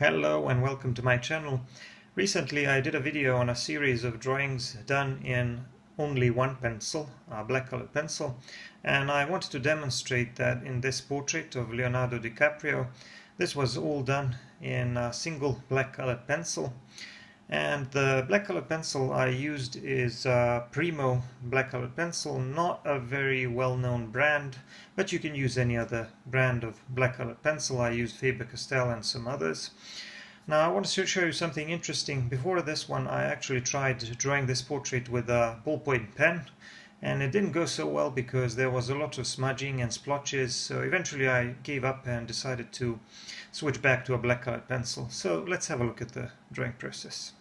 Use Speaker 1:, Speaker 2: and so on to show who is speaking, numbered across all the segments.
Speaker 1: Hello and welcome to my channel. Recently I did a video on a series of drawings done in only one pencil, a black colored pencil, and I wanted to demonstrate that in this portrait of Leonardo DiCaprio this was all done in a single black colored pencil. And the black colored pencil I used is a Primo black colored pencil, not a very well-known brand, but you can use any other brand of black colored pencil. I used Faber-Castell and some others. Now I want to show you something interesting. Before this one I actually tried drawing this portrait with a ballpoint pen, and it didn't go so well because there was a lot of smudging and splotches, so eventually I gave up and decided to switch back to a black colored pencil. So let's have a look at the drawing process.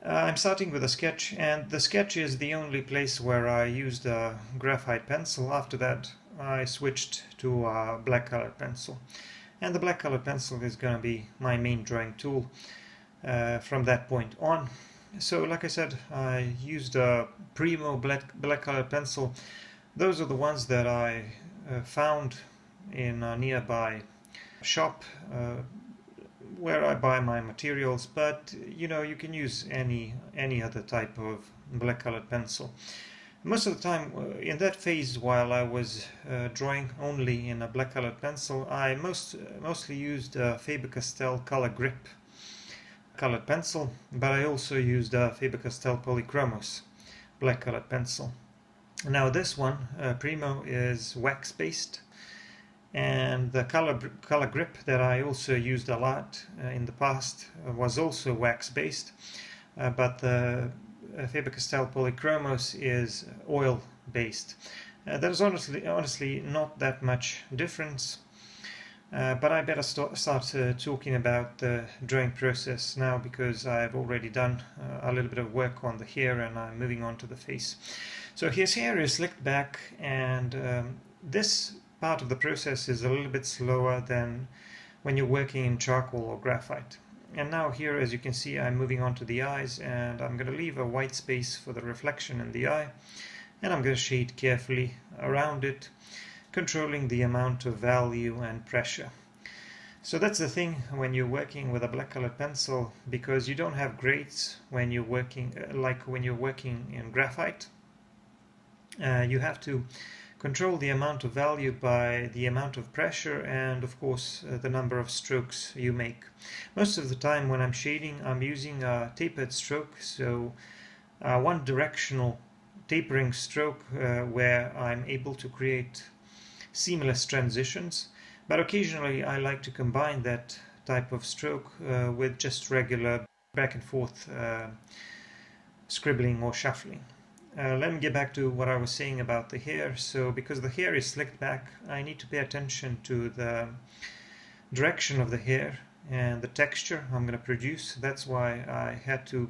Speaker 1: I'm starting with a sketch, and the sketch is the only place where I used a graphite pencil. After that I switched to a black colored pencil, and the black colored pencil is going to be my main drawing tool from that point on. So like I said, I used a Primo black colored pencil. Those are the ones that I found in a nearby shop where I buy my materials, but you know, you can use any other type of black colored pencil. Most of the time in that phase, while I was drawing only in a black colored pencil, I mostly used Faber-Castell Color Grip colored pencil, but I also used Faber-Castell Polychromos black colored pencil. Now this one, Primo, is wax based, and the color grip that I also used a lot in the past was also wax based, but the Faber-Castell Polychromos is oil based. There's honestly not that much difference, but I better start talking about the drawing process now, because I've already done a little bit of work on the hair and I'm moving on to the face. So his hair is slicked back, and this part of the process is a little bit slower than when you're working in charcoal or graphite. And now here, as you can see, I'm moving on to the eyes, and I'm going to leave a white space for the reflection in the eye, and I'm going to shade carefully around it, controlling the amount of value and pressure. So that's the thing when you're working with a black colored pencil, because you don't have grades when you're working like when you're working in graphite. You have to control the amount of value by the amount of pressure and of course the number of strokes you make. Most of the time when I'm shading, I'm using a tapered stroke, so one directional tapering stroke where I'm able to create seamless transitions, but occasionally I like to combine that type of stroke with just regular back and forth scribbling or shuffling. Let me get back to what I was saying about the hair. So because the hair is slicked back, I need to pay attention to the direction of the hair and the texture I'm going to produce. That's why I had to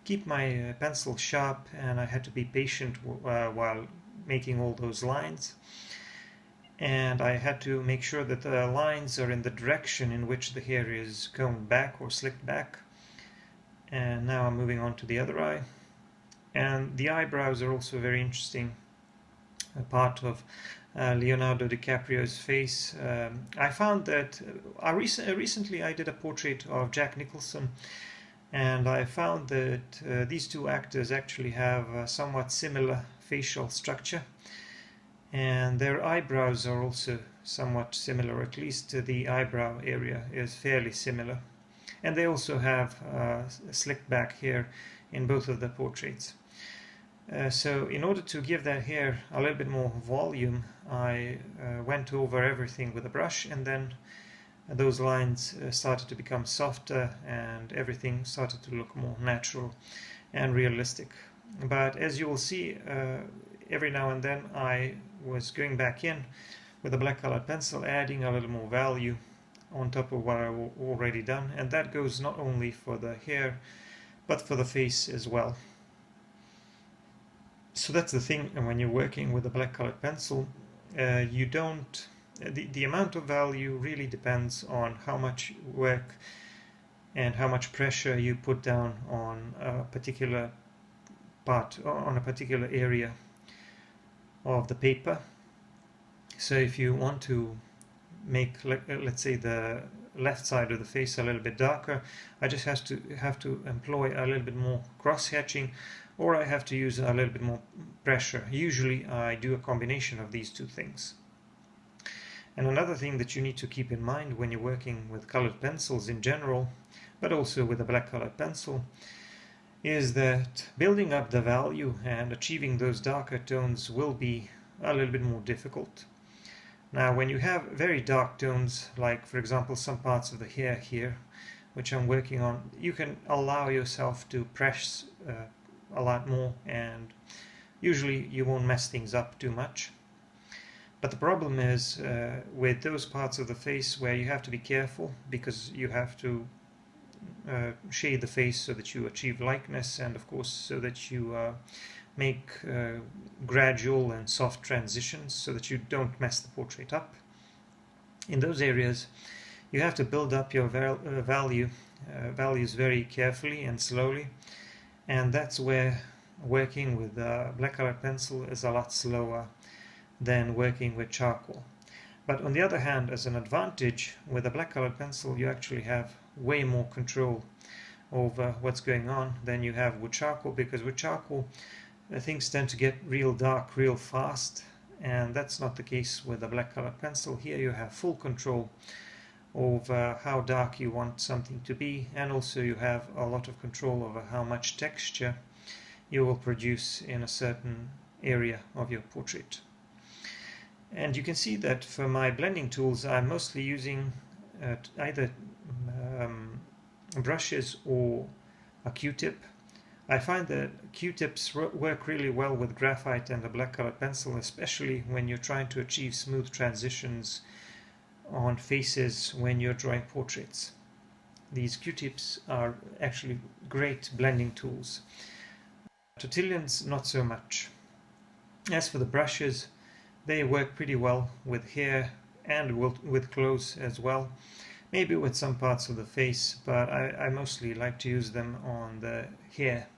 Speaker 1: keep my pencil sharp, and I had to be patient while making all those lines. And I had to make sure that the lines are in the direction in which the hair is combed back or slicked back. And now I'm moving on to the other eye. And the eyebrows are also very interesting, a part of Leonardo DiCaprio's face. I found that recently I did a portrait of Jack Nicholson, and I found that these two actors actually have a somewhat similar facial structure, and their eyebrows are also somewhat similar, at least the eyebrow area is fairly similar. And they also have slicked back hair in both of the portraits. So in order to give that hair a little bit more volume, I went over everything with a brush, and then those lines started to become softer and everything started to look more natural and realistic. But as you will see, every now and then I was going back in with a black colored pencil, adding a little more value on top of what I've already done, and that goes not only for the hair but for the face as well. So that's the thing when you're working with a black colored pencil. You don't, the amount of value really depends on how much work and how much pressure you put down on a particular part, on a particular area of the paper. So if you want to make, let's say, the left side of the face a little bit darker, I just have to employ a little bit more cross-hatching, or I have to use a little bit more pressure. Usually I do a combination of these two things. And another thing that you need to keep in mind when you're working with colored pencils in general, but also with a black colored pencil, is that building up the value and achieving those darker tones will be a little bit more difficult. Now, when you have very dark tones, like for example some parts of the hair here, which I'm working on, you can allow yourself to press a lot more, and usually you won't mess things up too much. But the problem is with those parts of the face where you have to be careful, because you have to shade the face so that you achieve likeness, and of course so that you make gradual and soft transitions so that you don't mess the portrait up. In those areas you have to build up your values very carefully and slowly, and that's where working with a black colored pencil is a lot slower than working with charcoal. But on the other hand, as an advantage, with a black colored pencil you actually have way more control over what's going on than you have with charcoal, because with charcoal things tend to get real dark real fast, and that's not the case with a black colored pencil. Here you have full control over how dark you want something to be, and also you have a lot of control over how much texture you will produce in a certain area of your portrait. And you can see that for my blending tools I'm mostly using either brushes or a Q-tip. I find that Q-tips work really well with graphite and a black colored pencil, especially when you're trying to achieve smooth transitions on faces when you're drawing portraits. These Q-tips are actually great blending tools. Tortillons, not so much. As for the brushes, they work pretty well with hair and with clothes as well, maybe with some parts of the face, but I mostly like to use them on the hair.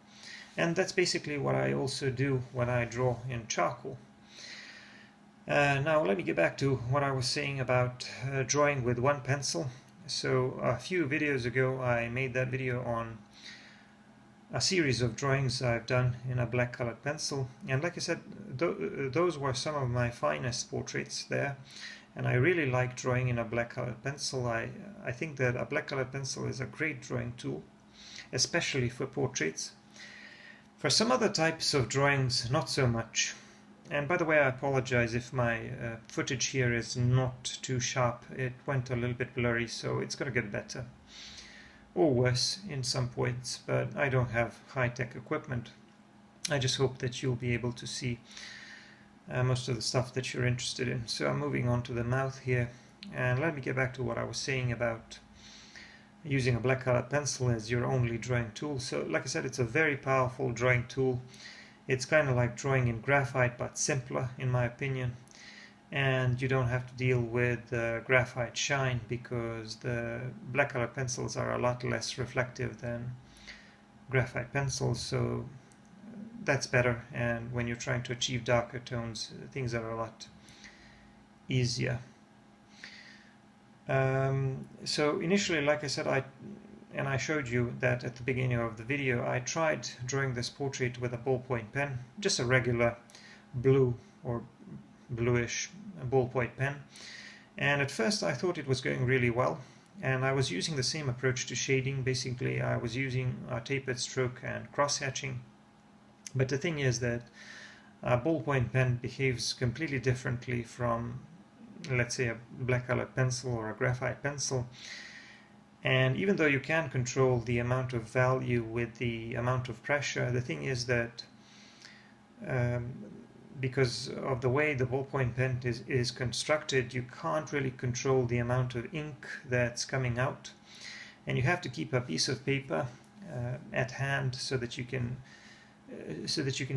Speaker 1: And that's basically what I also do when I draw in charcoal. Now let me get back to what I was saying about drawing with one pencil. So a few videos ago I made that video on a series of drawings I've done in a black colored pencil, and like I said, those were some of my finest portraits there, and I really like drawing in a black colored pencil. I think that a black colored pencil is a great drawing tool, especially for portraits. For some other types of drawings, not so much. And by the way, I apologize if my footage here is not too sharp. It went a little bit blurry, so it's going to get better. Or worse in some points, but I don't have high-tech equipment. I just hope that you'll be able to see most of the stuff that you're interested in. So I'm moving on to the mouth here, and let me get back to what I was saying about using a black colored pencil as your only drawing tool. So like I said, it's a very powerful drawing tool. It's kind of like drawing in graphite, but simpler in my opinion. And you don't have to deal with graphite shine, because the black color pencils are a lot less reflective than graphite pencils, so that's better. And when you're trying to achieve darker tones, things are a lot easier. So initially, like I said, I showed you that at the beginning of the video, I tried drawing this portrait with a ballpoint pen, just a regular blue or bluish ballpoint pen, and at first I thought it was going really well, and I was using the same approach to shading. Basically I was using a tapered stroke and cross-hatching, but the thing is that a ballpoint pen behaves completely differently from, let's say, a black colored pencil or a graphite pencil. And even though you can control the amount of value with the amount of pressure, the thing is that because of the way the ballpoint pen is constructed, you can't really control the amount of ink that's coming out, and you have to keep a piece of paper at hand so that you can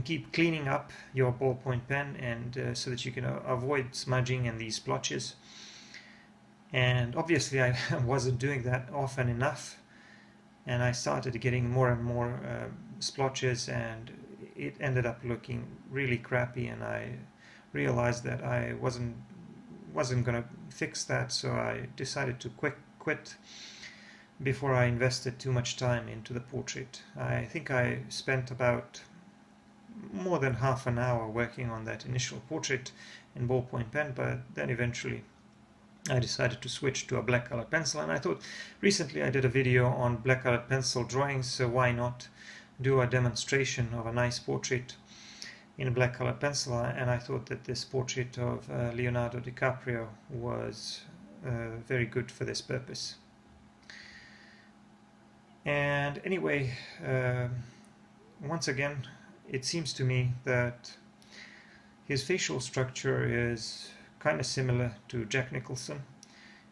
Speaker 1: keep cleaning up your ballpoint pen, and so that you can avoid smudging and these splotches. And obviously I wasn't doing that often enough, and I started getting more and more splotches, and it ended up looking really crappy, and I realized that I wasn't going to fix that, so I decided to quit before I invested too much time into the portrait. I think I spent about more than half an hour working on that initial portrait in ballpoint pen, but then eventually I decided to switch to a black colored pencil, and I thought recently I did a video on black colored pencil drawings, so why not do a demonstration of a nice portrait in a black colored pencil, and I thought that this portrait of Leonardo DiCaprio was very good for this purpose. And anyway, once again, it seems to me that his facial structure is kind of similar to Jack Nicholson,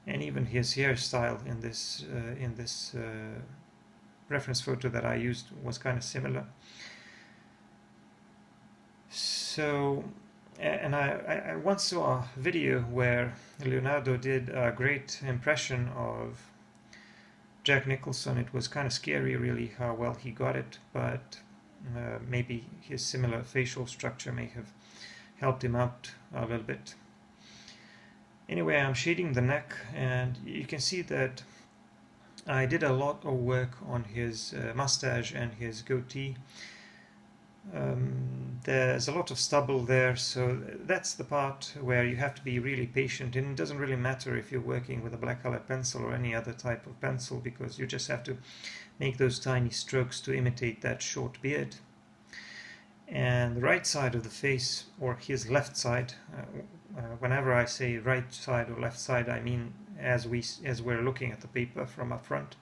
Speaker 1: and even his hairstyle in this reference photo that I used was kind of similar. So, and I once saw a video where Leonardo did a great impression of Jack Nicholson. It was kind of scary, really, how well he got it, but maybe his similar facial structure may have helped him out a little bit. Anyway, I'm shading the neck, and you can see that I did a lot of work on his mustache and his goatee. There's a lot of stubble there, so that's the part where you have to be really patient, and it doesn't really matter if you're working with a black colored pencil or any other type of pencil, because you just have to make those tiny strokes to imitate that short beard. And the right side of the face, or his left side, whenever I say right side or left side, I mean as we're looking at the paper from up front.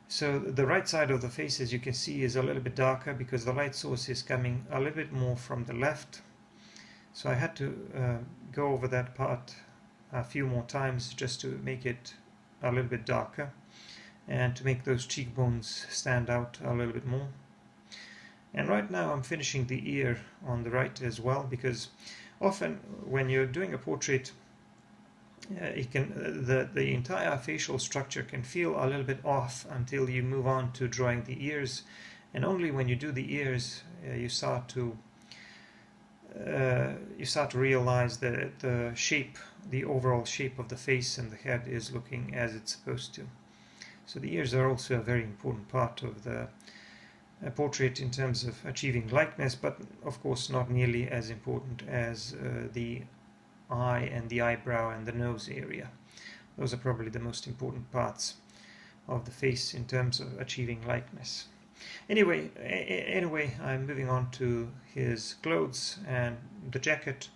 Speaker 1: So the right side of the face, as you can see, is a little bit darker because the light source is coming a little bit more from the left. So I had to go over that part a few more times just to make it a little bit darker and to make those cheekbones stand out a little bit more. And right now I'm finishing the ear on the right as well, because often when you're doing a portrait, the entire facial structure can feel a little bit off until you move on to drawing the ears, and only when you do the ears you start to realize that the overall shape of the face and the head is looking as it's supposed to. So the ears are also a very important part of the portrait in terms of achieving likeness, but of course not nearly as important as the eye and the eyebrow and the nose area. Those are probably the most important parts of the face in terms of achieving likeness. Anyway, I'm moving on to his clothes and the jacket.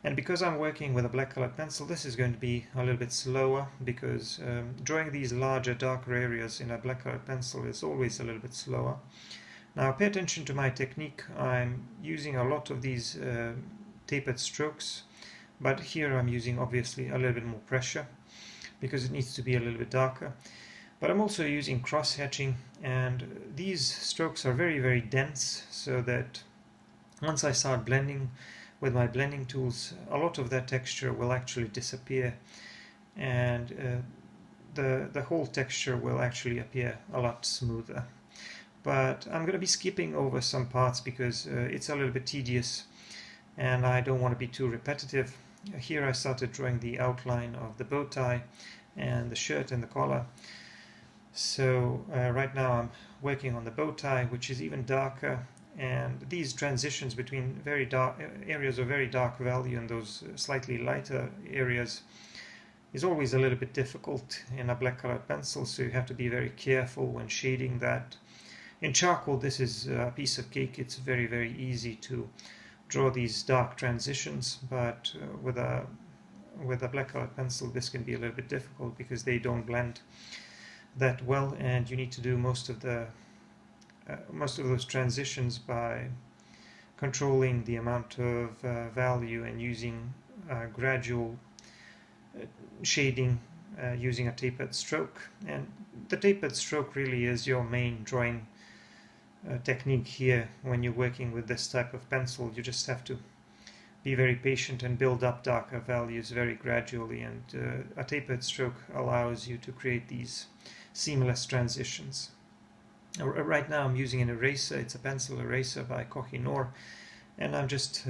Speaker 1: And because I'm working with a black colored pencil, this is going to be a little bit slower, because drawing these larger, darker areas in a black colored pencil is always a little bit slower. Now pay attention to my technique. I'm using a lot of these tapered strokes, but here I'm using obviously a little bit more pressure because it needs to be a little bit darker. But I'm also using cross-hatching, and these strokes are very, very dense, so that once I start blending with my blending tools, a lot of that texture will actually disappear, and the whole texture will actually appear a lot smoother. But I'm going to be skipping over some parts because it's a little bit tedious and I don't want to be too repetitive. Here I started drawing the outline of the bow tie and the shirt and the collar. So right now I'm working on the bow tie, which is even darker, and these transitions between very dark areas of very dark value and those slightly lighter areas is always a little bit difficult in a black colored pencil, so you have to be very careful when shading that. In charcoal this is a piece of cake. It's very, very easy to draw these dark transitions, but with a black colored pencil this can be a little bit difficult because they don't blend that well, and you need to do most of those transitions by controlling the amount of value and using gradual shading using a tapered stroke. And the tapered stroke really is your main drawing technique here. When you're working with this type of pencil, you just have to be very patient and build up darker values very gradually, and a tapered stroke allows you to create these seamless transitions. Right now I'm using an eraser. It's a pencil eraser by Koh-i-Noor, and I'm just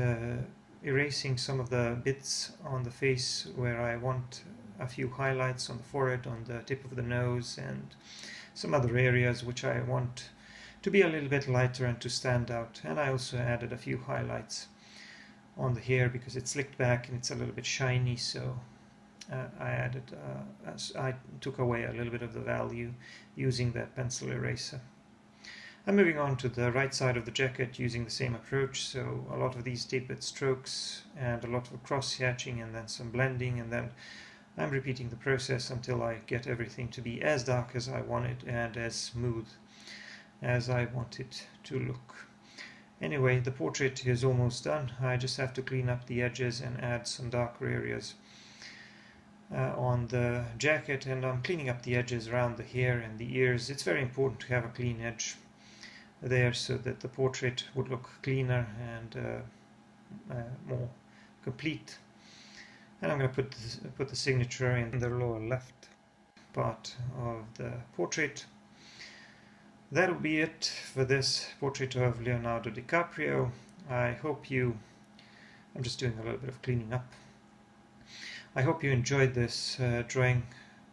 Speaker 1: erasing some of the bits on the face where I want a few highlights on the forehead, on the tip of the nose, and some other areas which I want to be a little bit lighter and to stand out. And I also added a few highlights on the hair because it's slicked back and it's a little bit shiny, so I took away a little bit of the value using that pencil eraser. I'm moving on to the right side of the jacket using the same approach, so a lot of these tapered strokes and a lot of cross hatching and then some blending, and then I'm repeating the process until I get everything to be as dark as I want it and as smooth as I want it to look. Anyway, the portrait is almost done. I just have to clean up the edges and add some darker areas on the jacket, and I'm cleaning up the edges around the hair and the ears. It's very important to have a clean edge there so that the portrait would look cleaner and more complete. And I'm going to put the signature in the lower left part of the portrait. That'll be it for this portrait of Leonardo DiCaprio. I'm just doing a little bit of cleaning up. I hope you enjoyed this drawing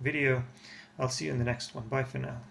Speaker 1: video. I'll see you in the next one. Bye for now.